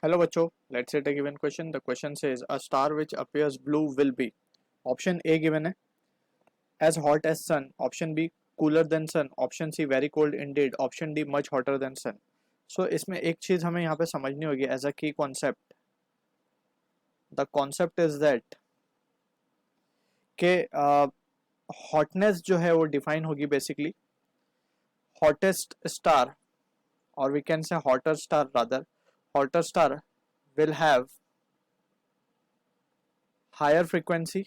Hello बच्चों, let's say a given question. The question says a star which appears blue will be. Option A given है as hot as sun. Option B cooler than sun. Option C very cold indeed. Option D much hotter than sun. So इसमें एक चीज हमें यहाँ पे समझनी होगी as a key concept. The concept is that कि hotness जो है वो define होगी basically hottest star or we can say hotter star rather. Hotter star will have higher frequency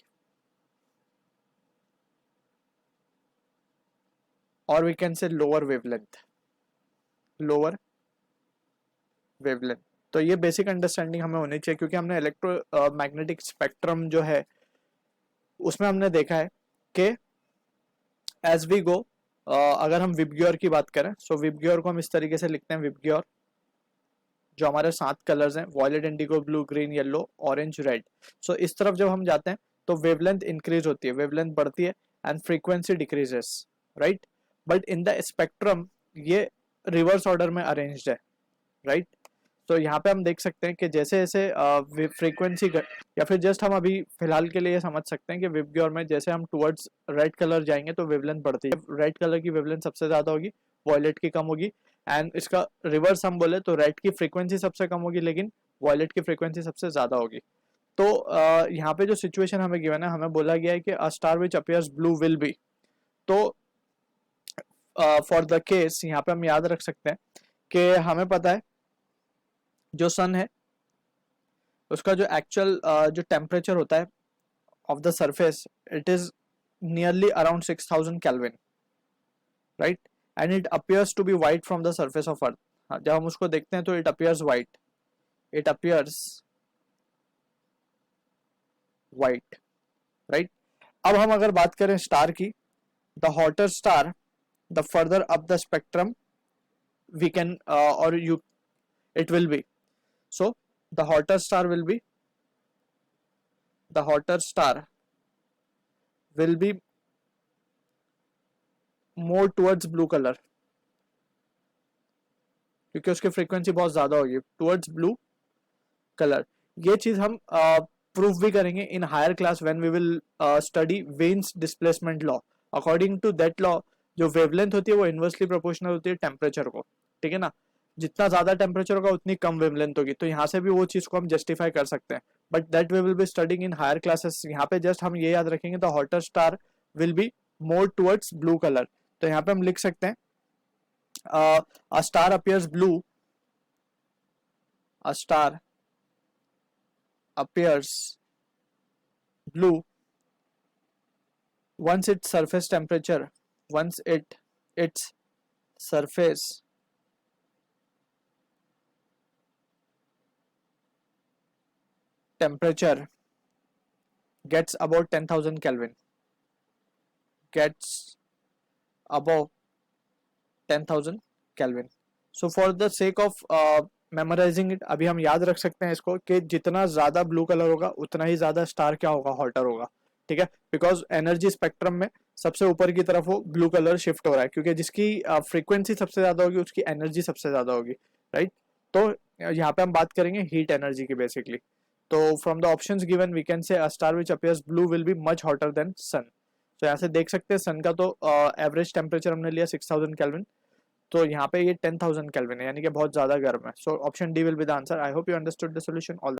or we can say lower wavelength. तो ये basic understanding हमें होनी चाहिए क्योंकि हमने इलेक्ट्रोमैग्नेटिक स्पेक्ट्रम जो है उसमें हमने देखा है कि एज वी गो अगर हम विबग्योर की बात करें सो विबग्योर को हम इस तरीके से लिखते हैं विबग्योर जो हमारे 7 कलर्स हैं violet indigo blue green yellow orange red. So इस तरफ जब हम जाते हैं तो वेवलेंथ इंक्रीज होती है, वेवलेंथ बढ़ती है and frequency decreases, right. But in the spectrum ये रिवर्स ऑर्डर में अरेंज्ड है, राइट। तो यहाँ पे हम देख सकते हैं कि जैसे जैसे फ्रीक्वेंसी या फिर जस्ट हम अभी फिलहाल के लिए समझ सकते हैं कि विबग्योर में जैसे हम टुवर्ड्स रेड कलर जाएंगे तो वेवलेंथ बढ़ती है, रेड कलर की वेवलेंथ सबसे ज्यादा होगी, वॉयलेट की कम होगी एंड इसका रिवर्स हम बोले तो रेड की फ्रीक्वेंसी सबसे कम होगी लेकिन वॉयलेट की फ्रीक्वेंसी सबसे ज्यादा होगी। तो यहाँ पे जो सिचुएशन हमें गिवन है, हमें बोला गया है कि अ star which appears blue will B. तो फॉर द केस यहाँ पे हम याद रख सकते हैं कि हमें पता है जो सन है उसका जो एक्चुअल जो टेम्परेचर होता है of the surface it is nearly around 6000 kelvin, right. And it appears to be white from the surface of earth. जब हम उसको देखते हैं तो it appears white, it appears white, right. अब हम अगर बात करें स्टार की, the hotter star the further up the spectrum we can और you it will be. So the hotter star will be more towards blue color क्योंकि उसकी frequency बहुत ज्यादा होगी टुवर्ड्स ब्लू कलर। ये चीज हम प्रूफ भी करेंगे in higher class when we will study Wien's displacement law. According to that law जो वेवलेंथ होती है वो इनवर्सली प्रोपोर्शनल होती है टेम्परेचर को, ठीक है ना। जितना ज्यादा टेम्परेचर होगा उतनी कम वेवलेंथ होगी, तो यहाँ से भी वो चीज को हम जस्टिफाई कर सकते हैं, but that we will be studying in higher classes. यहाँ पे जस्ट हम ये याद रखेंगे the hotter star will be more towards blue colour. तो यहाँ पे हम लिख सकते हैं a star appears blue, a star appears blue once its surface temperature once its surface temperature gets above 10,000 Kelvin, gets above 10,000 Kelvin. So for the sake of memorising it अभी हम याद रख सकते हैं इसको कि जितना ज्यादा ब्लू कलर होगा उतना ही ज्यादा स्टार क्या होगा, हॉटर होगा, ठीक है। बिकॉज एनर्जी स्पेक्ट्रम में सबसे ऊपर की तरफ वो ब्लू कलर शिफ्ट हो रहा है क्योंकि जिसकी फ्रीक्वेंसी सबसे ज्यादा होगी उसकी एनर्जी सबसे ज्यादा होगी, राइट। तो यहाँ पे हम बात करेंगे हीट एनर्जी की बेसिकली। तो from the options given we can say a star which appears blue will be much hotter than sun. तो यहाँ से देख सकते हैं सन का तो एवरेज टेम्परेचर हमने लिया 6000 केल्विन, तो यहाँ पे ये 10,000 केल्विन है यानी कि बहुत ज्यादा गर्म है। So option D will be the answer. I hope you understood the solution. All